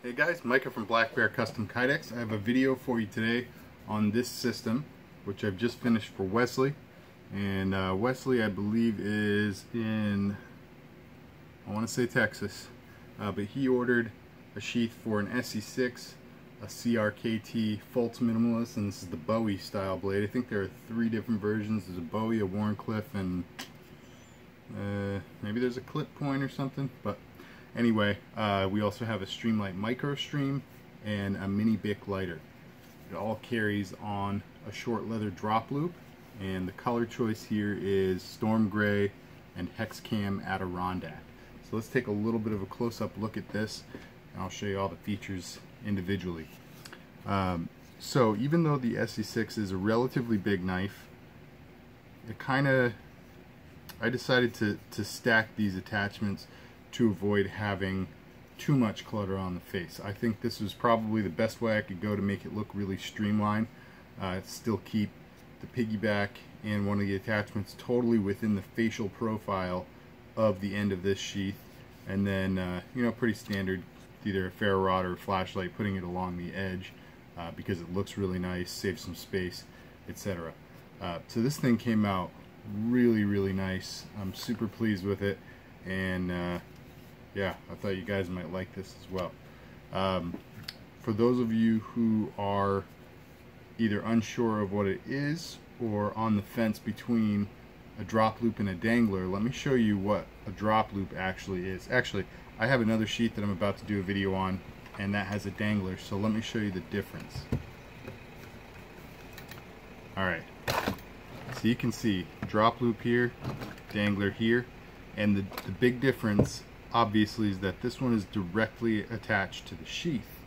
Hey guys, Micah from Black Bear Custom Kydex. I have a video for you today on this system, which I've just finished for Wesley. And Wesley, I believe, is in, I want to say Texas. But he ordered a sheath for an ESEE6, a CRKT Fultz Minimalist, and this is the Bowie style blade. I think there are 3 different versions. There's a Bowie, a Warncliffe, and maybe there's a clip point or something. But anyway, we also have a Streamlight Micro Stream and a mini Bic lighter. It all carries on a short leather drop loop, and the color choice here is Storm Gray and Hex Cam Adirondack. So let's take a little bit of a close-up look at this, and I'll show you all the features individually. So even though the ESEE6 is a relatively big knife, I decided to stack these attachments to avoid having too much clutter on the face. I think this was probably the best way I could go to make it look really streamlined. Still keep the piggyback and one of the attachments totally within the facial profile of the end of this sheath, and then you know, pretty standard, either a ferro rod or a flashlight, putting it along the edge because it looks really nice, saves some space, etc. So this thing came out really nice. I'm super pleased with it, and yeah, I thought you guys might like this as well. For those of you who are either unsure of what it is or on the fence between a drop loop and a dangler, let me show you what a drop loop actually is. Actually, I have another sheet that I'm about to do a video on, and that has a dangler, so let me show you the difference. Alright, so you can see drop loop here, dangler here, and the big difference obviously is that this one is directly attached to the sheath.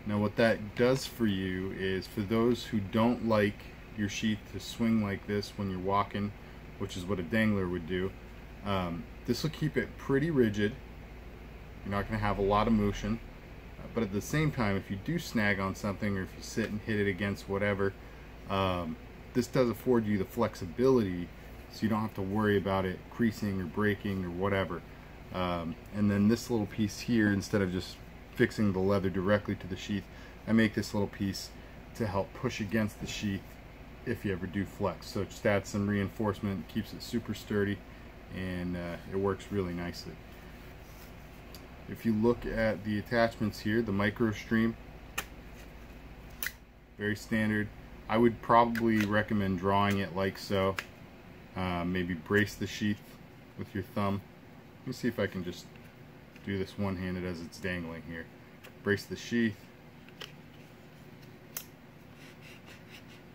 Now what that does for you is, for those who don't like your sheath to swing like this when you're walking, which is what a dangler would do, this will keep it pretty rigid. You're not going to have a lot of motion, but at the same time, if you do snag on something, or if you sit and hit it against whatever, this does afford you the flexibility, so you don't have to worry about it creasing or breaking or whatever. And then this little piece here, instead of just fixing the leather directly to the sheath, I make this little piece to help push against the sheath if you ever do flex. So it just adds some reinforcement, keeps it super sturdy, and it works really nicely. If you look at the attachments here, the micro stream, very standard. I would probably recommend drawing it like so. Maybe brace the sheath with your thumb. Let me see if I can just do this one-handed as it's dangling here. Brace the sheath.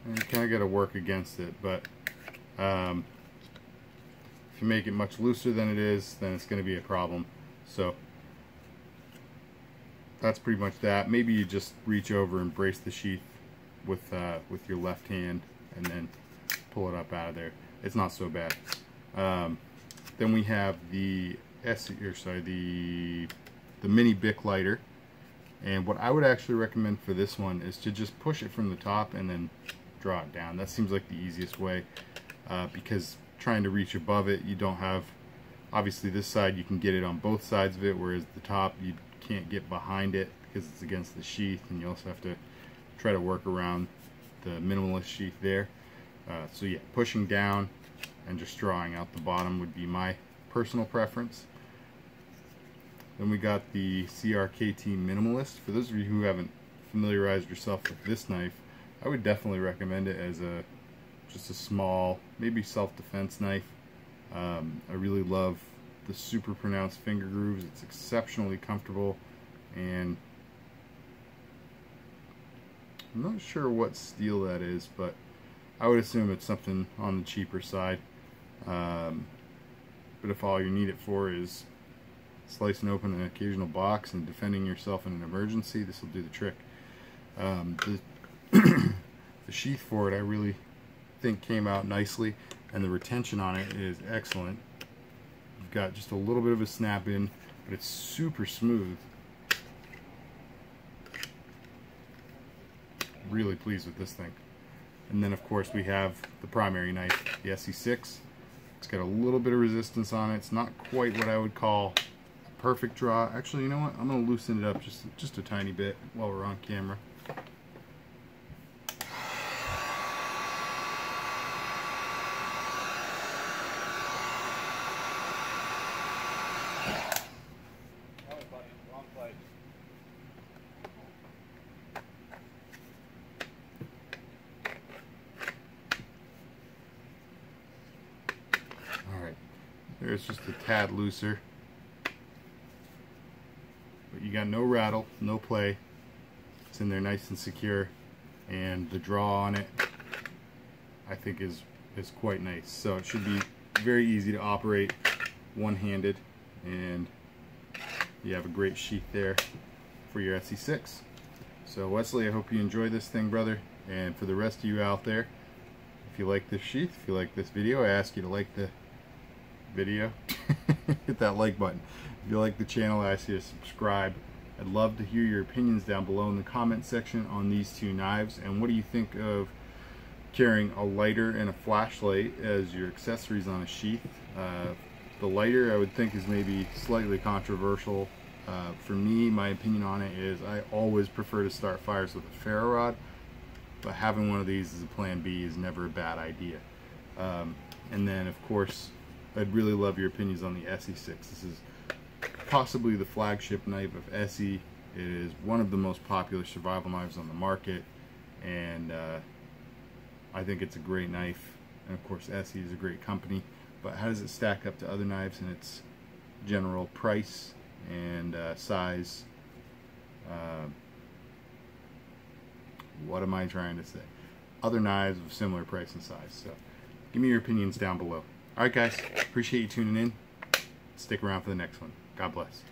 And you kind of got to work against it, but if you make it much looser than it is, then it's going to be a problem. So that's pretty much that. Maybe you just reach over and brace the sheath with your left hand, and then pull it up out of there. It's not so bad. Then we have the the mini Bic lighter, and what I would actually recommend for this one is to just push it from the top and then draw it down. That seems like the easiest way, because trying to reach above it, you don't have, obviously this side you can get it on both sides of it, whereas the top you can't get behind it because it's against the sheath, and you also have to try to work around the minimalist sheath there. So yeah, pushing down and just drawing out the bottom would be my personal preference. Then we got the CRKT Minimalist. For those of you who haven't familiarized yourself with this knife, I would definitely recommend it as just a small, maybe self-defense knife. I really love the super pronounced finger grooves. It's exceptionally comfortable, and I'm not sure what steel that is, but I would assume it's something on the cheaper side. But if all you need it for is slicing open an occasional box and defending yourself in an emergency, this will do the trick. The sheath for it, I really think came out nicely, and the retention on it is excellent. You've got just a little bit of a snap in, but it's super smooth. Really pleased with this thing. And then of course we have the primary knife, the ESEE6. It's got a little bit of resistance on it. It's not quite what I would call perfect draw. Actually, you know what? I'm going to loosen it up just a tiny bit while we're on camera. Alright, there's just a tad looser. But you got no rattle, no play. It's in there nice and secure. And the draw on it, I think is quite nice. So it should be very easy to operate one-handed. And you have a great sheath there for your ESEE6. So Wesley, I hope you enjoy this thing, brother. And for the rest of you out there, if you like this sheath, if you like this video, I ask you to like the video. Hit that like button. If you like the channel, I ask you to subscribe. I'd love to hear your opinions down below in the comment section on these two knives. And what do you think of carrying a lighter and a flashlight as your accessories on a sheath? The lighter, I would think, is maybe slightly controversial. For me, my opinion on it is I always prefer to start fires with a ferro rod, but having one of these as a plan B is never a bad idea. And then, of course, I'd really love your opinions on the ESEE6. This is possibly the flagship knife of ESEE. It is one of the most popular survival knives on the market, and I think it's a great knife. And of course, ESEE is a great company. But how does it stack up to other knives in its general price and size? What am I trying to say? Other knives of similar price and size. So give me your opinions down below. Alright guys, appreciate you tuning in. Stick around for the next one. God bless.